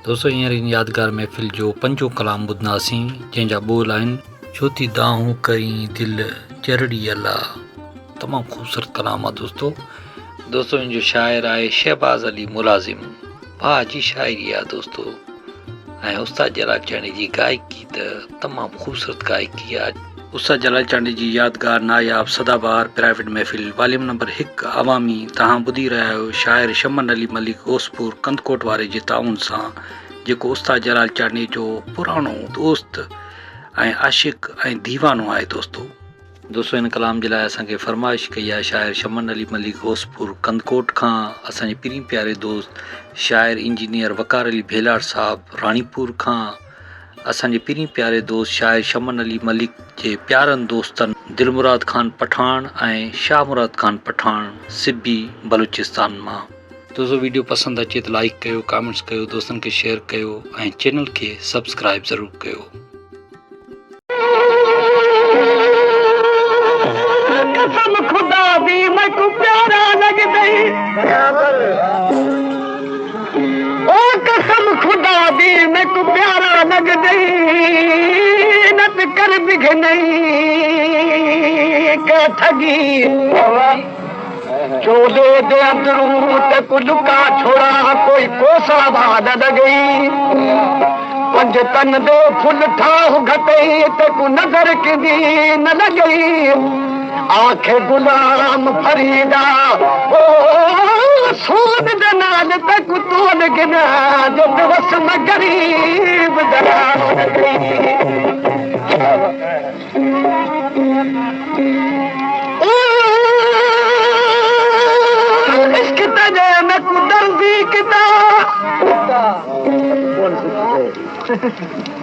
दोस्तों हींअर इन यादगार महफ़िल जो पंजो कलाम ॿुधंदासीं जंहिंजा ॿोल आहिनि छो थी दाहूं करी दिलि चरड़ी अला। तमामु ख़ूबसूरत कलाम आहे दोस्तों इन जो शाइर आहे शहबाज़ अली मुलाज़िम। वाह जी शाइरी आहे दोस्तों। ऐं उस्ताद जलाल चांडी जी गायकी त तमामु ख़ूबसूरत गायकी आहे। उस्ताद जलाल चांडी जी यादगार नायाब सदाबहार प्राइवेट महफ़िल वॉल्यूम नंबर 1 अवामी तव्हां ॿुधी रहिया आहियो शाइर शमन अली मलिक ओसपुर कंदकोट वारे जे ताउन सां, जेको उस्ताद जलाल चांडी जो पुराणो दोस्त ऐं आशिक़ ऐं दीवानो आहे दोस्तों इन कलाम जे लाइ असांखे फरमाइश कई आहे शाइर शमन अली मलिक ओसपुर कंदकोट खां। असांजे पहिरीं प्यारे दोस्त शाइर इंजीनियर वकार अली भेलार साहिबु राणीपुर खां। असांजे पहिरीं प्यारे दोस्त शाइर शमन अली मलिक जे प्यारनि दोस्तनि दिलमुराद ख़ान पठान ऐं शाह मुराद ख़ान पठान सिब्बी बलूचिस्तान मां। दोस्तों वीडियो पसंदि अचे त लाइक कयो, कमेंट्स कयो, दोस्तनि खे शेयर कयो ऐं चैनल खे सब्सक्राइब ज़रूरु कयो। कसम खुदा दी मैं को प्यारा लग गई, ओ कसम खुदा दी मैं को प्यारा लग गई, नत कर बिघ नहीं के ठगी चोले दे अंदरू ते को लुका छोड़ा कोई कोसा बाद गई। पंज तन दे फुल ठाह घटई ते को नजर किदी न लगई। आंखें गुलाम फरीदा ओ सोन दनाल तक तोल गिना जो दिवस में गरीब दरा इश्क तजे में कुदरती किता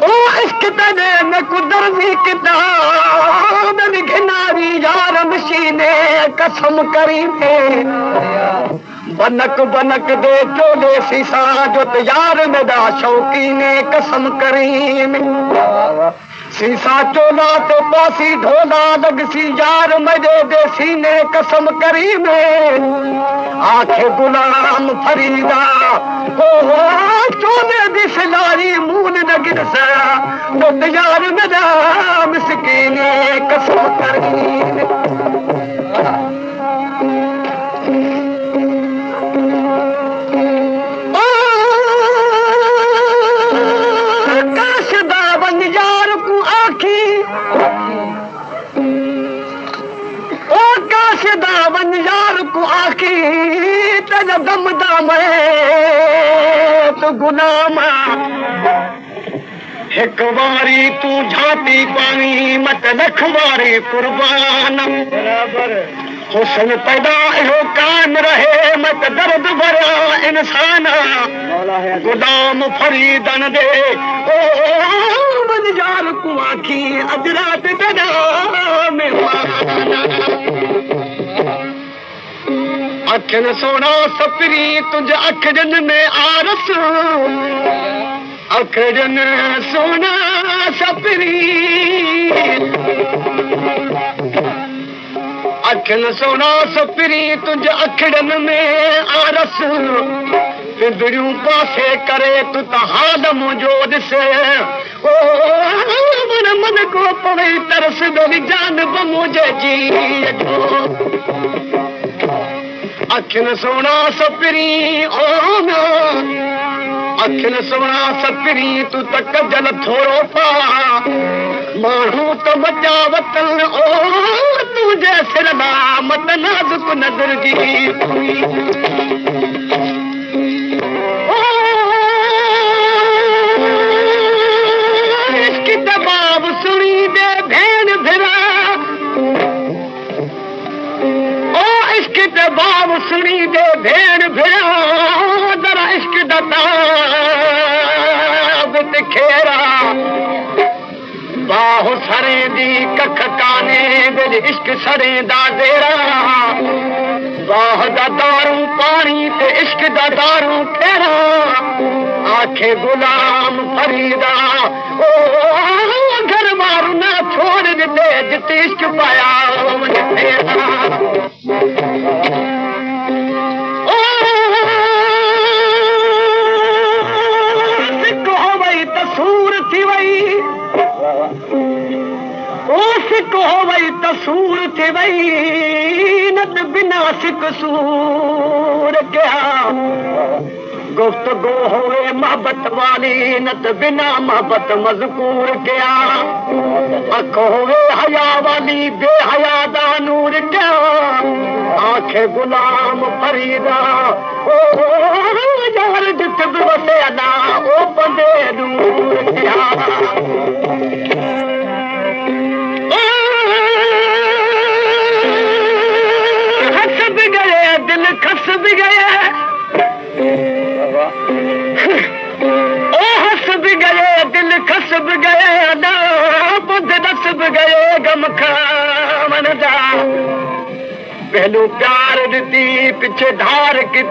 ओ इश्क तजे में कुदरती किता घिनारी यार मशीने कसम करी में बनक बनक दे चोले सीसा जो यार मेरा शौकीने कसम करी में सीसा चोला तो पासी ढोला लगसी यार मेरे देसी ने कसम करी में। आंखें गुलाम फरीदा हो चोले दी सिलाई मून नगिर सा तो यार मेरा मिसकीने कसम करी में। दम दम तू गुलाम एक बारी तू झाती पानी मत लखवारी कुर्बान हुस्न पैदा हो कायम रहे मत दर्द भरा इंसान गुलाम फरीदन दे ओ बंजार को आखी अजरात ददा में अखन सोना सपरी तुझ अखरन में आरस अखरन सोना सपरी अखन सोना सपरी तुझ अखरन में आरस पिंदड़ियों पासे करे तू हाल मुझोद से ओ मन मन को पवे तरस मेरी जान मुझे जी अखिन सोना सपरी ओ अखिन सोना सपरी तू तक जल थोरो पा माण्हू तो बचा वतन ओ तुझे सिर मत नाजुक नजर जी इसकी दबाव सुनी दे भेण भिरा बाब सुनी दे भेड़ भिड़ा जरा इश्क दता खेरा बाहु सरे दी कख काने बिल इश्क सरे दा डेरा बाह दा दारू पानी ते इश्क दा दारू फेरा आखे गुलाम फरीदा ओ घर मारू ना छोड़ दे जिते इश्क पाया सिक हो वई त सूर थी वई न बिना सिक सूर कया गुफ्तगू होवे मोहब्बत वाली न बिना मोहब्बत मज़कूर कया अख होवे हया वाली बेहया दा नूर कया आंखे गुलाम फरीदा ओ यार जित भी वसे अदा ओ बंदे नूर कया खस भी गए ओ हंस भी गए दिल खस भी गए ना बुध दस भी गए गम खावन दा पहलू प्यार दी पिछे धार की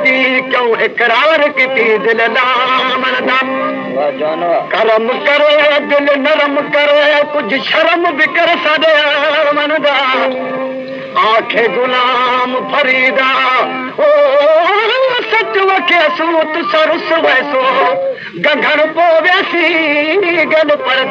क्यों इकरार की दिल नामन दा करम करे दिल नरम करे कुछ शर्म भी कर सदे मन दा आंखे गुलाम फरीदा ओ सच वखे सूत सरस वैसो गगन पो वैसी गल पर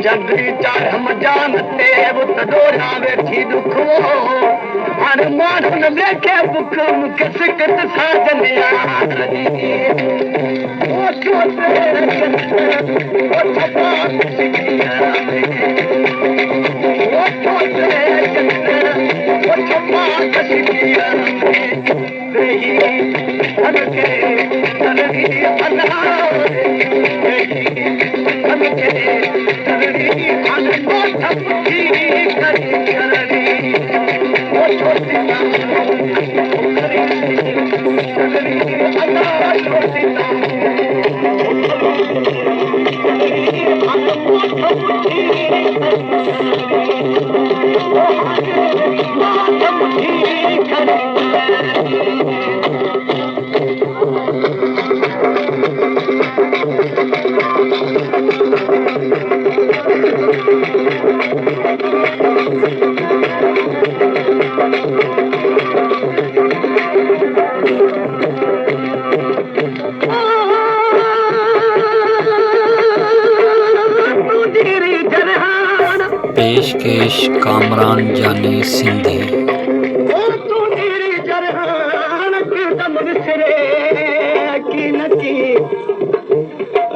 जंगली चारम जानते बुत डोरा वेठी दुखो हर माण्हुनि लेखे बुख मूंखे सिकत साजनिया पेशकेश कामरान जानी सिंधी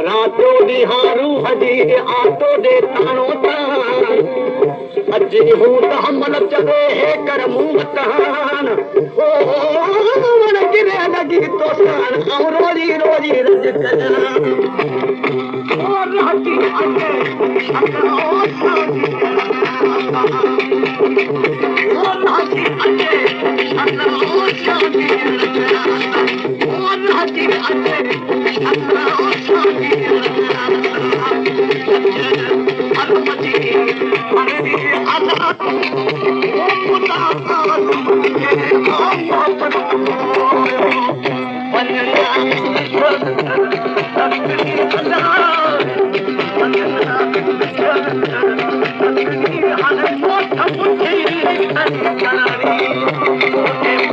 रातो दिहारू हजी आटो दे तानो तान अजी हूं त हमल चले हे कर मुंह तहान ओ मन गिरे लगी तो सान औ रोजी रोजी रज कजना ओ राती अगे अकरा ओ साथी ओ राती अगे अकरा ओ साथी ओ राती अगे अकरा ओ साथी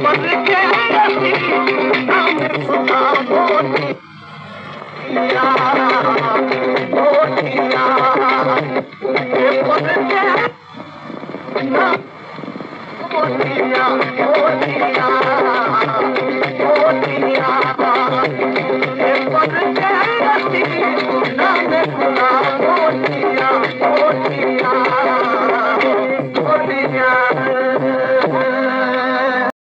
But Oh,